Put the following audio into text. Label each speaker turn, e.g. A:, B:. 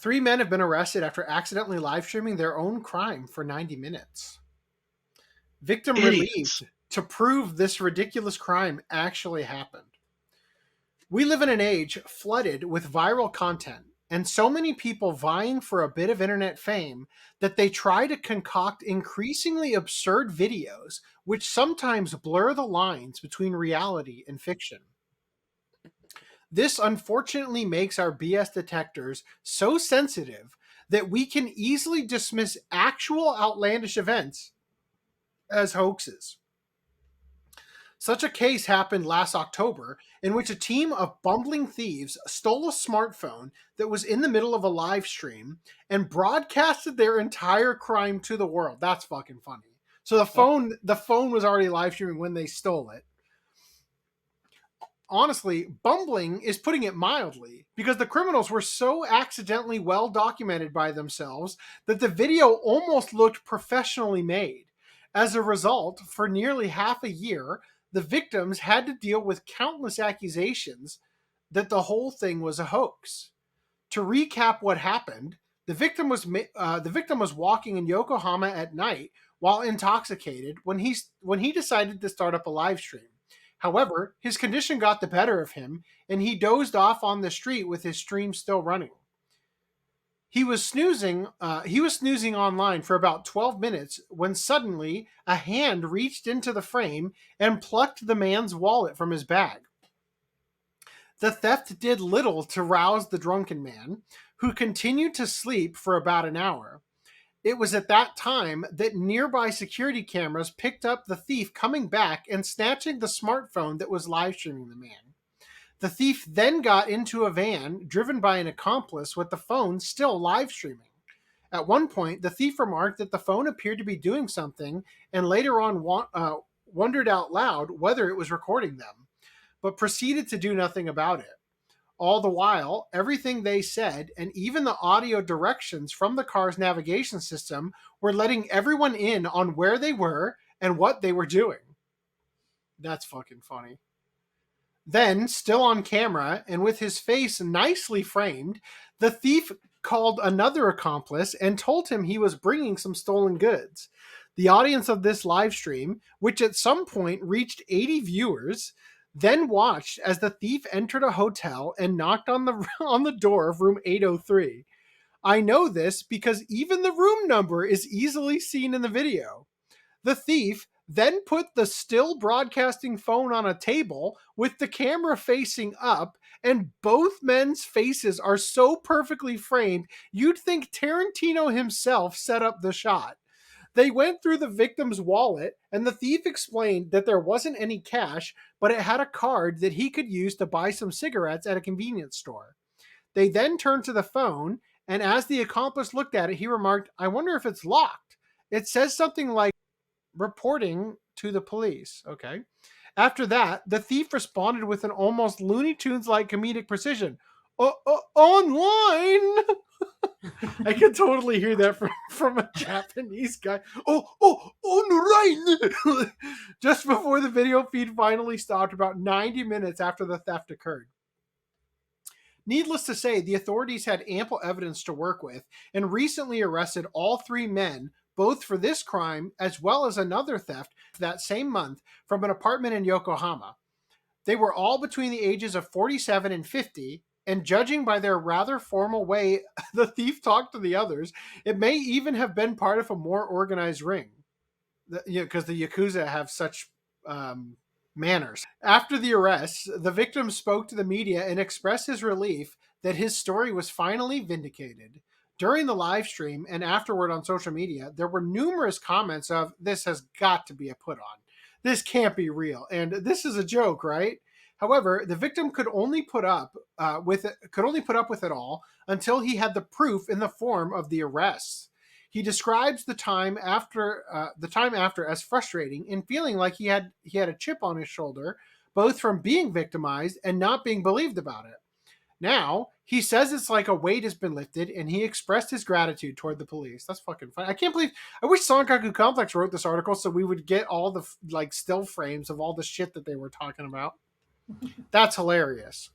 A: Three men have been arrested after accidentally live streaming their own crime for 90 minutes. Victim
B: Idiots.
A: relieved to prove this ridiculous crime actually happened. We live in an age flooded with viral content, and so many people vying for a bit of internet fame that they try to concoct increasingly absurd videos which sometimes blur the lines between reality and fiction. This unfortunately makes our BS detectors so sensitive that we can easily dismiss actual outlandish events as hoaxes. Such a case happened last October in which a team of bumbling thieves stole a smartphone that was in the middle of a live stream and broadcasted their entire crime to the world. That's fucking funny. So the phone was already live streaming when they stole it. Honestly, bumbling is putting it mildly because the criminals were so accidentally well documented by themselves that the video almost looked professionally made. As a result, for nearly half a year, the victims had to deal with countless accusations that the whole thing was a hoax. To recap what happened, the victim was walking in Yokohama at night while intoxicated when he decided to start up a live stream. However, his condition got the better of him, and he dozed off on the street with his stream still running. He was snoozing. He was snoozing online for about 12 minutes when suddenly a hand reached into the frame and plucked the man's wallet from his bag. The theft did little to rouse the drunken man, who continued to sleep for about an hour. It was at that time that nearby security cameras picked up the thief coming back and snatching the smartphone that was live streaming the man. The thief then got into a van driven by an accomplice with the phone still live streaming. At one point, the thief remarked that the phone appeared to be doing something and later on wondered out loud whether it was recording them, but proceeded to do nothing about it. All the while, everything they said and even the audio directions from the car's navigation system were letting everyone in on where they were and what they were doing. That's fucking funny. Then, still on camera and with his face nicely framed, the thief called another accomplice and told him he was bringing some stolen goods. The audience of this live stream, which at some point reached 80 viewers, then watched as the thief entered a hotel and knocked on the on the door of room 803. I know this because even the room number is easily seen in the video. The thief then put the still broadcasting phone on a table with the camera facing up, and both men's faces are so perfectly framed you'd think Tarantino himself set up the shot. They went through the victim's wallet, and the thief explained that there wasn't any cash, but it had a card that he could use to buy some cigarettes at a convenience store. They then turned to the phone, and as the accomplice looked at it, he remarked, "I wonder if it's locked. It says something like reporting to the police." Okay. After that, the thief responded with an almost Looney Tunes like comedic precision. Online? I can totally hear that from a Japanese guy. Online! Just before the video feed finally stopped about 90 minutes after the theft occurred. Needless to say, the authorities had ample evidence to work with and recently arrested all three men, both for this crime as well as another theft that same month from an apartment in Yokohama. They were all between the ages of 47 and 50, and judging by their rather formal way the thief talked to the others, it may even have been part of a more organized ring. Because the Yakuza have such manners. After the arrests, the victim spoke to the media and expressed his relief that his story was finally vindicated. During the live stream and afterward on social media, there were numerous comments of, "This has got to be a put on. This can't be real. And this is a joke, right?" However, the victim could only put up with it all until he had the proof in the form of the arrests. He describes the time after as frustrating and feeling like he had a chip on his shoulder, both from being victimized and not being believed about it. Now, he says it's like a weight has been lifted, and he expressed his gratitude toward the police. That's fucking funny. I can't believe. I wish Sankaku Complex wrote this article so we would get all the still frames of all the shit that they were talking about. That's hilarious.